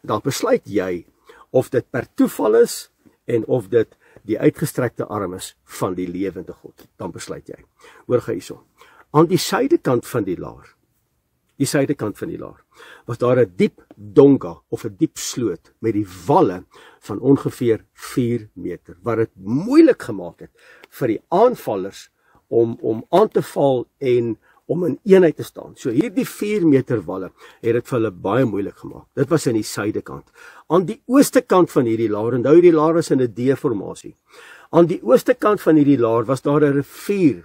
Dan besluit jy of dit per toeval is en of dit die uitgestrekte arm is van die lewende God. Dan besluit jy. Hoor gou hierson. Aan die suidekant van die laar, was daar 'n diep donga of 'n diep sloot met die walle van ongeveer 4 meter, wat dit moeilik gemaak het vir die aanvallers om aan te val en om in eenheid te staan. So hierdie 4 meter walle het dit vir hulle baie moeilik gemaak. Dit was aan die suidekant. Aan die ooste kant van hierdie laar, onthou hierdie laar is in 'n D-formasie. Aan die ooste kant van hierdie laar was daar 'n rivier.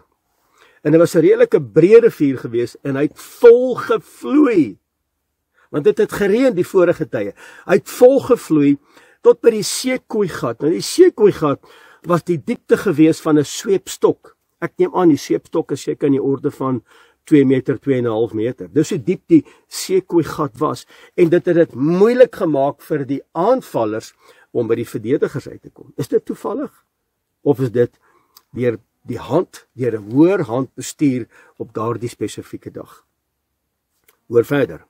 En dit was 'n redelike breë rivier gewees en hy het vol gevloei. Want dit het gereën die vorige tye. Hy het vol gevloei tot by die Sekoe-gat. Nou die Sekoe-gat was die diepte gewees van 'n sweepstok. Ek neem aan die sweepstok is seker in die orde van 2 meter, 2,5 meter. Dis hoe diep die Sekoe-gat was. En dit het dit moeilik gemaak vir die aanvallers om by die verdedigers uit te kom. Is dit toevallig? Of is dit deur die hand, deur 'n hoër hand bestuur op daardie spesifieke dag? Hoor verder.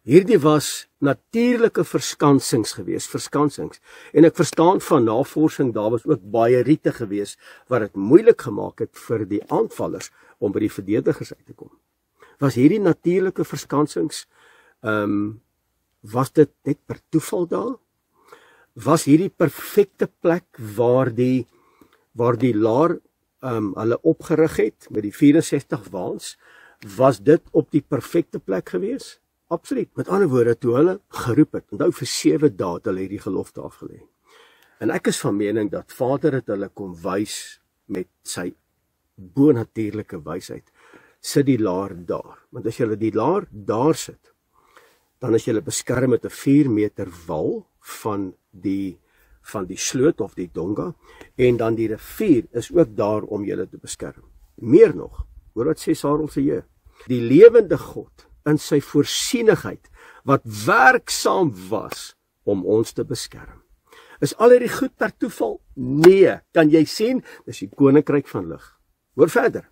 Hierdie was natuurlike verskansings gewees, verskansings. En ek verstaan van navorsing, daar was ook baie riete gewees, wat het moeilik gemaak het vir die aanvallers om by die verdedigers uit te kom. Was hierdie natuurlike verskansings, was dit net per toeval daar? Was hierdie perfekte plek waar die laar hulle opgerig het, met die 64 waans, was dit op die perfekte plek gewees? Absoluut. Met ander woorde, toe hulle geroep het, onthou vir 7 dae het hulle hierdie gelofte afgelê. En ek is van mening dat Vader het hulle kom wys met sy bonatuurlike wysheid, sit die laar daar. Want as jy die laar daar sit, dan is jy beskerm met 'n 4 meter wal van die sloot of die donga, en dan die rivier is ook daar om julle te beskerm. Meer nog, hoor wat sê Sarel se Heer, die lewende God in sy voorsienigheid, wat werksaam was om ons te beskerm. Is al hierdie goed per toeval? Nee, kan jy sien, dis die koninkryk van lig. Hoor verder.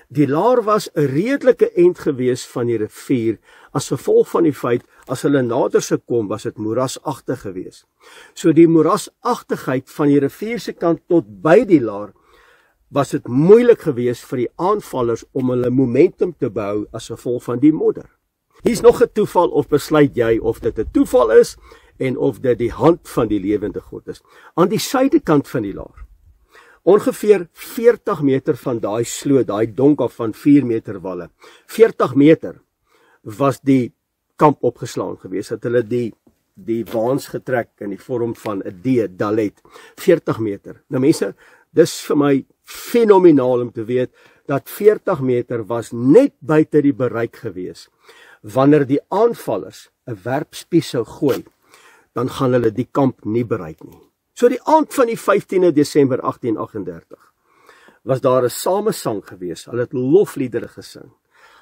Die laar was 'n redelike end gewees van die rivier, as gevolg van die feit, as hulle nader se kom, was dit moerasagtig gewees. So die moerasagtigheid van die rivier se kant tot by die laar, was dit moeilik gewees vir die aanvallers om hulle momentum te behou as gevolg van die modder. Hier's nog 'n toeval, of besluit jy of dit 'n toeval is en of dit die hand van die lewende God is. Aan die suidekant van die laar, ongeveer 40 meter van daai sloot, daai donk van 4 meter walle, 40 meter was die kamp opgeslaan gewees, dat hulle die waans getrek in die vorm van 'n D, dalet, 40 meter. Nou mense, dis vir my fenomenaal om te weet, dat 40 meter was net buite die bereik gewees. Wanneer die aanvallers 'n werpspies sou gooi, dan gaan hulle die kamp nie bereik nie. So die aand van die 15de Desember 1838 was daar 'n samesang gewees. Hulle het lofliedere gesing.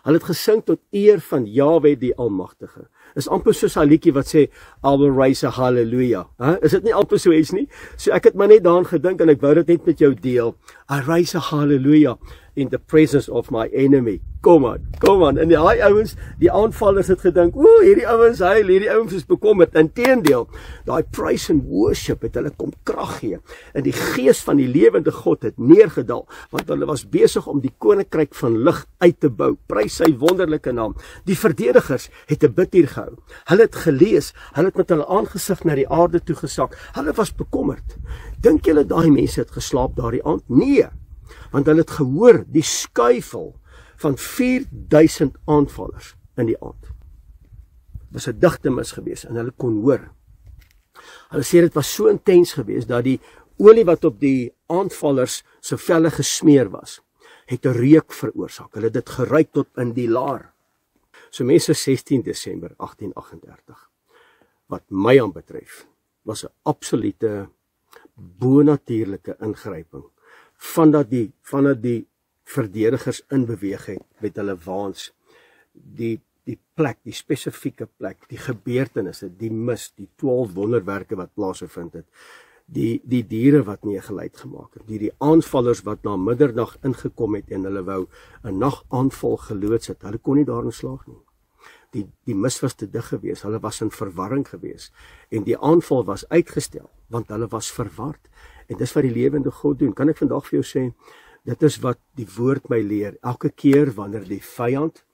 Hulle het gesing tot eer van Jahwe die Almagtige. Is amper soos 'n liedjie wat sê, I will raise a hallelujah. Is dit nie amper so iets nie? So ek het maar net daaraan gedink en ek wou dit net met jou deel. I raise a hallelujah in the presence of my enemy. Kom aan. En die ouens, die aanvallers het gedink, hierdie ouens huil, hierdie ouens is bekommerd. Inteendeel, daai praise and worship het hulle kom krag gee. En die gees van die lewende God het neergedaal, want hulle was besig om die koninkryk van lig uit te bou. Prys sy wonderlike naam. Die verdedigers het 'n bidtuur gehou. Hulle het gelees, hulle het met hulle aangesig na die aarde toe gesak. Hulle was bekommerd. Dink julle daai mense het geslaap daardie aand? Nee. Want hulle het gehoor die skuifel van 4000 aanvallers in die aand. Dit was 'n digtemis gewees en hulle kon hoor. Hulle sê dit was so intens gewees dat die olie wat op die aanvallers se velle gesmeer was, het 'n reuk veroorsaak. Hulle het dit geruik tot in die laar. So mense, 16 Desember 1838, wat my aanbetref, was 'n absolute bonatuurlike ingryping. Vandat die verdedigers in beweeg het met hulle waans, die plek, die spesifieke plek, die gebeurtenisse, die mis, die 12 wonderwerke wat plaasgevind het, die diere wat nie 'n geluid gemaak het, die aanvallers wat na middernag ingekom het en hulle wou 'n nagaanval geloods het, hulle kon nie daarin slaag nie. Die mis was te dig gewees, hulle was in verwarring gewees, en die aanval was uitgestel, want hulle was verward. En dis wat die lewende God doen. Kan ek vandag vir jou sê, dit is wat die woord my leer. Elke keer wanneer die vyand,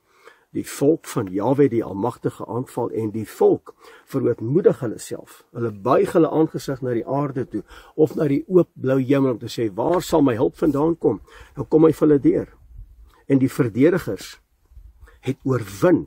die volk van Jahwe die Almagtige aanval, en die volk verootmoedig hulle self, hulle buig hulle aangesig na die aarde toe, of na die oop blou hemel om te sê, waar sal my hulp vandaan kom? Dan kom hy vir hulle deur. En die verdedigers het oorwin,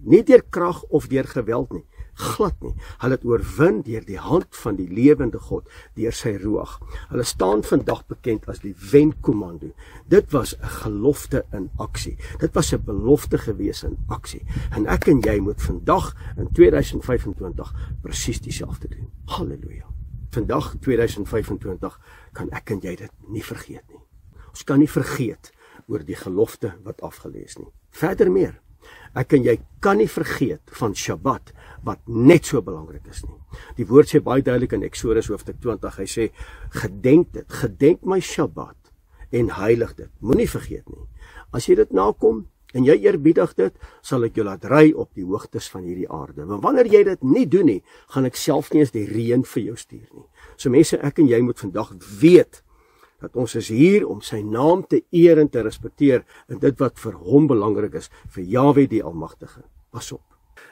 nie deur krag of deur geweld nie, glad nie. Hulle het oorwin deur die hand van die lewende God, deur sy ruach. Hulle staan vandag bekend as die wenkommando. Dit was 'n gelofte in aksie. Dit was 'n belofte gewees in aksie. En ek en jy moet vandag in 2025 presies dieselfde doen. Halleluja. Vandag 2025 kan ek en jy dit nie vergeet nie. Ons kan nie vergeet oor die gelofte wat afgelees nie. Verder meer, ek en jy kan nie vergeet van Shabbat, wat net so belangrik is nie. Die woord sê baie duidelik in Eksodus hoofstuk 20, hy sê, gedenk dit, gedenk my Shabbat, en heilig dit, moenie vergeet nie. As jy dit nakom, en jy eerbiedig dit, sal ek jou laat ry op die hoogtes van hierdie aarde. Want wanneer jy dit nie doen nie, gaan ek self nie eens die reën vir jou stuur nie. So mense, ek en jy moet vandag weet, dat ons is hier om sy naam te eer en te respekteer, en dit wat vir hom belangrik is, vir Jahwe die Almagtige. Pas op.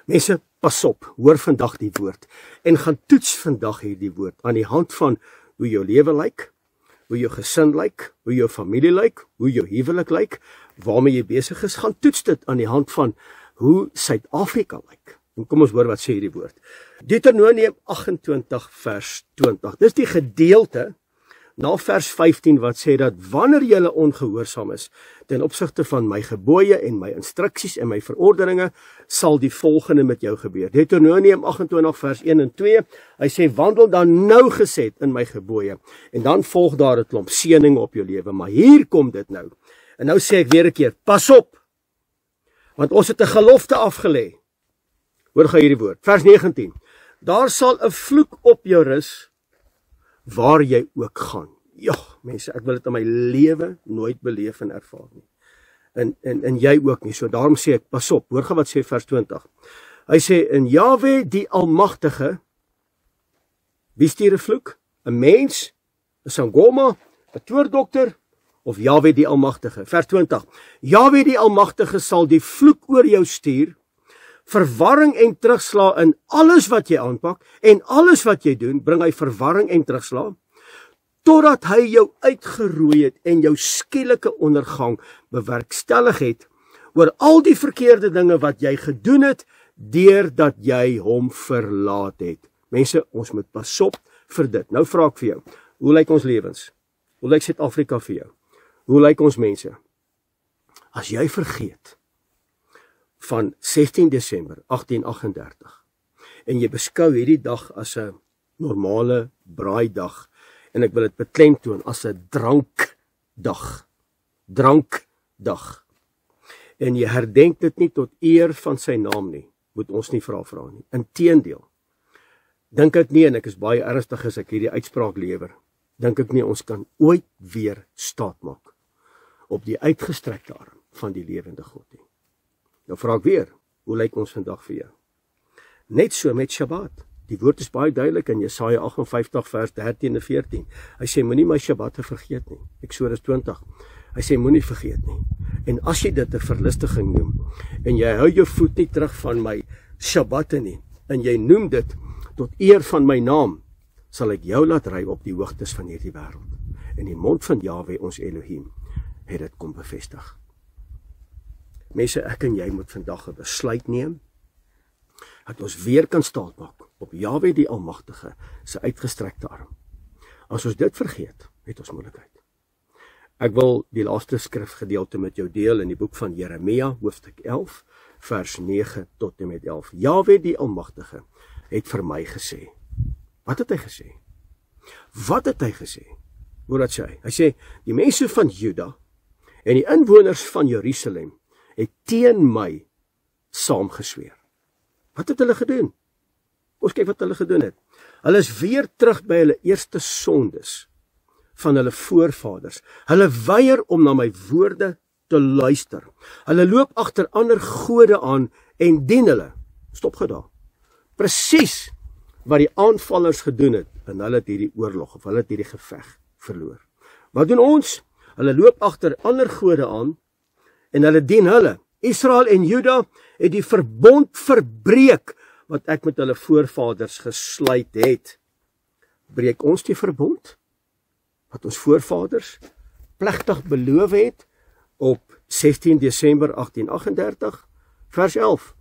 Mense, pas op, hoor vandag die woord, en gaan toets vandag hierdie woord, aan die hand van hoe jou lewe lyk, hoe jou gesin lyk, hoe jou familie lyk, hoe jou huwelik lyk, waarmee jy besig is, gaan toets dit aan die hand van hoe Suid-Afrika lyk. En kom ons hoor wat sê hierdie woord. Deuteronomium 28 vers 20, dis die gedeelte na vers 15 wat sê dat wanneer julle ongehoorsaam is ten opsigte van my gebooie en my instruksies en my verordeninge, sal die volgende met jou gebeur. Deuteronomium 28 vers 1 en 2, hy sê wandel dan nougeset in my gebooie en dan volg daar 'n klomp seëninge op jou lewe, maar hier kom dit nou. En nou sê ek weer 'n keer, pas op, want ons het 'n gelofte afgelê. Hoor gou hierdie woord, vers 19, daar sal 'n vloek op jou rus, waar jy ook gaan. Ja, mense, ek wil dit in my lewe nooit beleef en ervaar nie. En jy ook nie, so daarom sê ek, pas op, hoor gou wat sê vers 20. Hy sê, en Jahwe die Almagtige, wie stuur 'n vloek? 'n Mens, 'n sangoma, 'n toordokter, of Jahwe die Almagtige? Vers 20, Jahwe die Almagtige sal die vloek oor jou stuur, verwarring en terugsla in alles wat jy aanpak, en alles wat jy doen, bring hy verwarring en terugsla, totdat hy jou uitgeroei het en jou skielike ondergang bewerkstellig het, oor al die verkeerde dinge wat jy gedoen het, deurdat jy hom verlaat het. Mense, ons moet pas op vir dit. Nou vra ek vir jou, hoe lyk ons lewens? Hoe lyk Suid-Afrika vir jou? Hoe lyk ons mense? As jy vergeet van 16 Desember 1838 en jy beskou hierdie dag as 'n normale braaidag en ek wil dit beklemtoon as 'n drankdag en jy herdenk dit nie tot eer van sy naam nie, moet ons nie vra nie. Inteendeel, dink ek nie, en ek is baie ernstig as ek hierdie uitspraak lewer, dink ek nie ons kan ooit weer staat maak op die uitgestrekte arm van die lewende God nie. Nou vra ek weer, hoe lyk ons vandag vir jou? Net so met Shabbat. Die woord is baie duidelik in Jesaja 58 vers 13 en 14. Hy sê, moenie my Shabbatte vergeet nie. Eksodus 20. Hy sê, moenie vergeet nie. En as jy dit 'n verlustiging noem, en jy hou jou voet nie terug van my Shabbatte nie, en jy noem dit tot eer van my naam, sal ek jou laat ry op die hoogtes van hierdie wêreld. En die mond van Jahwe, ons Elohim, het dit kom bevestig. Mense, ek en jy moet vandag 'n besluit neem, dat ons weer kan staatmaak op Jahwe die Almagtige se uitgestrekte arm. As ons dit vergeet, het ons moeilikheid. Ek wil die laaste skrifgedeelte met jou deel in die boek van Jeremia, hoofstuk 11, vers 9 tot en met 11. Jahwe die Almagtige het vir my gesê. Wat het hy gesê? Wat het hy gesê? Hoor wat sê hy? Hy sê, die mense van Juda en die inwoners van Jerusalem het teen my saamgesweer. Wat het hulle gedoen? Ons kyk wat hulle gedoen het. Hulle is weer terug by hulle eerste sondes van hulle voorvaders. Hulle weier om na my woorde te luister. Hulle loop agter ander gode aan en dien hulle. Stop gedaag. Presies wat die aanvallers gedoen het, en hulle het hierdie oorlog, of hulle het hierdie geveg verloor. Wat doen ons? Hulle loop agter ander gode aan, en hulle dien hulle. Israel en Juda het die verbond verbreek, wat ek met hulle voorvaders gesluit het. Breek ons die verbond, wat ons voorvaders plegtig beloof het, op 16 Desember 1838, vers 11.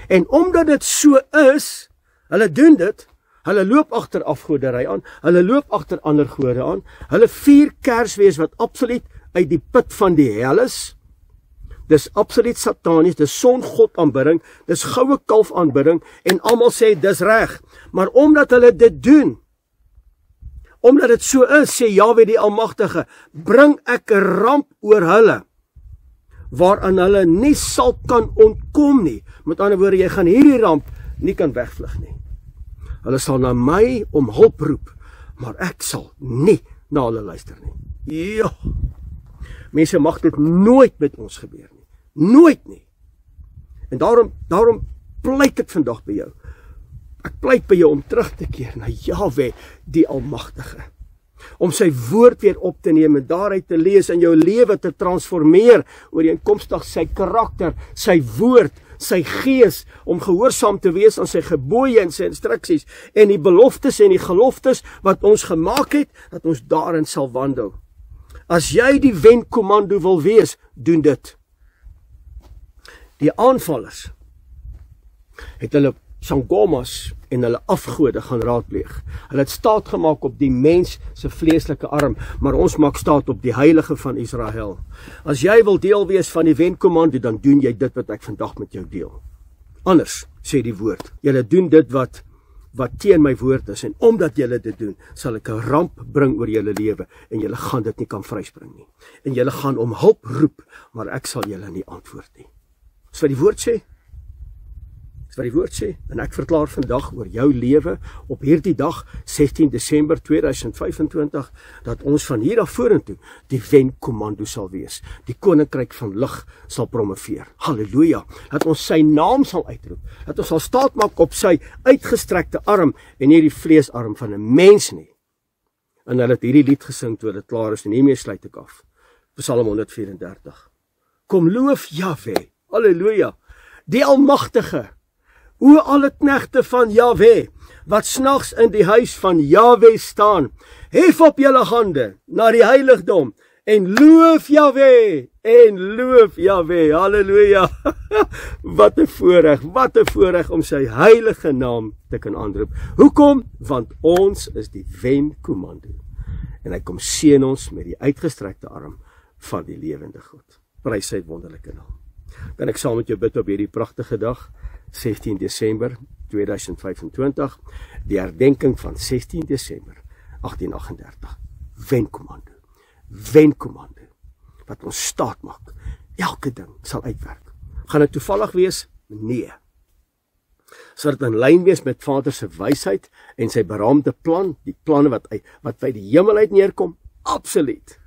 En omdat dit so is, hulle doen dit, hulle loop agter afgoderry aan, hulle loop agter ander gode aan, hulle vier Kersfees wat absoluut uit die put van die hel is, dis absoluut satanies, dis songod aanbidding, dis goue kalf aanbidding, en almal sê dis reg, maar omdat hulle dit doen, omdat dit so is, sê Jahwe die Almagtige, bring ek 'n ramp oor hulle, waaraan hulle nie sal kan ontkom nie. Met ander woorde, jy gaan hierdie ramp nie kan wegvlug nie. Hulle sal na my om hulp roep, maar ek sal nie na hulle luister nie. Ja, mense, mag dit nooit met ons gebeur nie. Nooit nie. En daarom pleit ek vandag by jou. Ek pleit by jou om terug te keer na Jahwe die Almagtige. Om sy woord weer op te neem en daaruit te lees en jou lewe te transformeer ooreenkomstig sy karakter, sy woord, sy gees, om gehoorsaam te wees aan sy gebooie en sy instruksies en die beloftes en die geloftes wat ons gemaak het, dat ons daarin sal wandel. As jy die wenkommando wil wees, doen dit. Die aanvallers het hulle sangomas en hulle afgode gaan raadpleeg. Hulle het staat gemaak op die mens se vleeslike arm, maar ons maak staat op die heilige van Israel. As jy wil deel wees van die wenkommando, dan doen jy dit wat ek vandag met jou deel. Anders, sê die woord, julle doen dit wat teen my woord is, en omdat julle dit doen, sal ek 'n ramp bring oor julle lewe, en julle gaan dit nie kan vryspring nie. En julle gaan om hulp roep, maar ek sal julle nie antwoord nie. Dis wat die woord sê. Dis wat die woord sê, en ek verklaar vandag oor jou lewe, op hierdie dag, 16 Desember 2025, dat ons van hier af vorentoe die wenkommando sal wees. Die koninkryk van lig sal promoveer. Halleluja. Dat ons sy naam sal uitroep. Dat ons sal staat maak op sy uitgestrekte arm, en nie die vleesarm van 'n mens nie. En hulle het hierdie lied gesing toe dit klaar is, en hiermee sluit ek af. Psalm 134. Kom loof Jahwe. Halleluja. Die Almagtige. O alle knegte van Jahwe, wat snags in die huis van Jahwe staan, hef op julle hande na die heiligdom, en loof Jahwe, halleluja. Wat 'n voorreg om sy heilige naam te kan aanroep. Hoekom? Want ons is die wenkommando, en hy kom seën ons met die uitgestrekte arm van die lewende God. Prys sy wonderlike naam. Kan ek saam met jou bid op hierdie pragtige dag, 16 Desember 2025, die herdenking van 16 Desember 1838. Wenkommando, wat ons staat maak, elke ding sal uitwerk. Gaan dit toevallig wees? Nee. Sal dit in lyn wees met Vader se wysheid en sy beraamde plan, die planne wat by die hemel uit neerkom? Absoluut.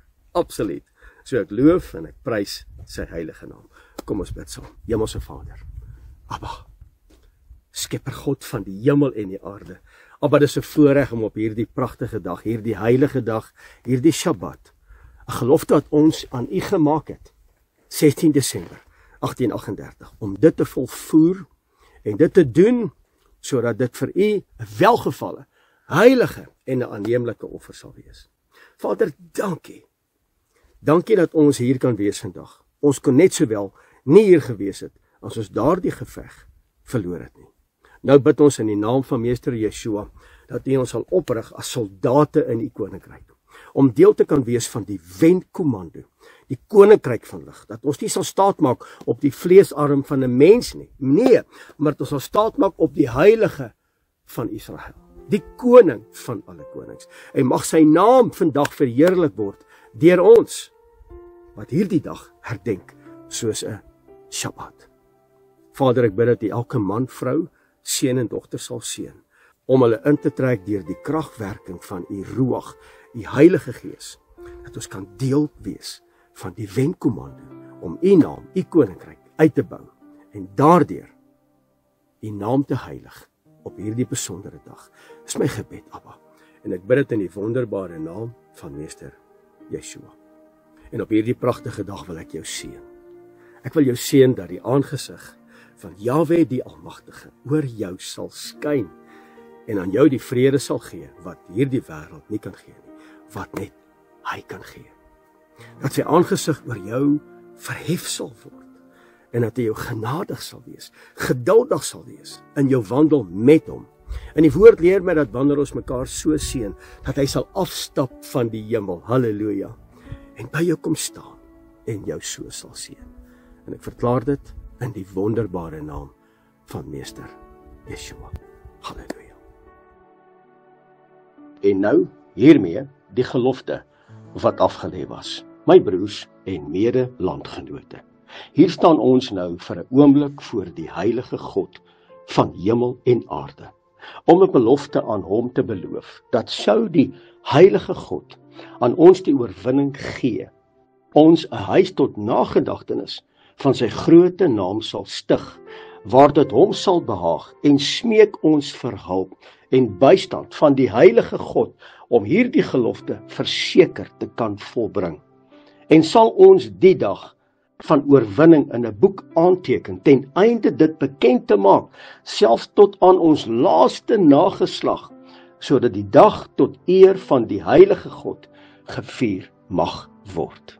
So ek loof en ek prys sy heilige naam. Kom ons bid saam. Hemelse Vader, Abba, Skepper God van die hemel en die aarde. Abba, dis 'n voorreg om op hierdie pragtige dag, hierdie heilige dag, hierdie Sabbat, 'n gelofte wat ons aan U gemaak het, 16 Desember 1838, om dit te volvoer en dit te doen, sodat dit vir U 'n welgevalle, heilige en 'n aanneemlike offer sal wees. Vader, dankie. Dankie dat ons hier kan wees vandag. Ons kon net sowel nie hier gewees het, as ons daardie geveg verloor het nie. Nou bid ons in die naam van Meester Yeshua, dat U ons sal oprig as soldate in U koninkryk, om deel te kan wees van die wenkommando, die koninkryk van lig, dat ons nie sal staat maak op die vleesarm van 'n mens nie, nee, maar dat ons sal staat maak op die heilige van Israel, die koning van alle konings, en mag sy naam vandag verheerlik word, deur ons, wat hierdie dag herdenk, soos 'n Shabbat. Vader, ek bid dat U elke man, vrou, seun en dogter sal seën, om hulle in te trek deur die kragwerking van U Ruach, U Heilige Gees, dat ons kan deel wees van die wenkommando, om U naam, U koninkryk uit te bou, en daardeur U naam te heilig, op hierdie besondere dag. Dis my gebed, Abba, en ek bid dit in die wonderbare naam van Meester Yeshua. En op hierdie pragtige dag wil ek jou seën. Ek wil jou seën dat die aangesig van Jahwe die Almagtige oor jou sal skyn, en aan jou die vrede sal gee, wat hierdie wêreld nie kan gee nie, wat net hy kan gee. Dat sy aangesig oor jou verhef sal word, en dat hy jou genadig sal wees, geduldig sal wees, in jou wandel met hom. En die woord leer my dat wanneer ons mekaar so seën, dat hy sal afstap van die hemel, halleluja, en by jou kom staan, en jou so sal seën. En ek verklaar dit in die wonderbare naam van Meester Yeshua. Halleluja. En nou, hiermee, die gelofte wat afgelê was. My broers en mede-landgenote. Hier staan ons nou vir 'n oomblik voor die heilige God van hemel en aarde, om 'n belofte aan hom te beloof, dat sou die heilige God aan ons die oorwinning gee, ons 'n huis tot nagedagtenis van sy groote naam sal stig, waar dit hom sal behaag, en smeek ons vir hulp en bystand van die heilige God, om hierdie gelofte verseker te kan volbring. En sal ons die dag van oorwinning in 'n boek aanteken, ten einde dit bekend te maak, selfs tot aan ons laaste nageslag, sodat die dag tot eer van die heilige God gevier mag word.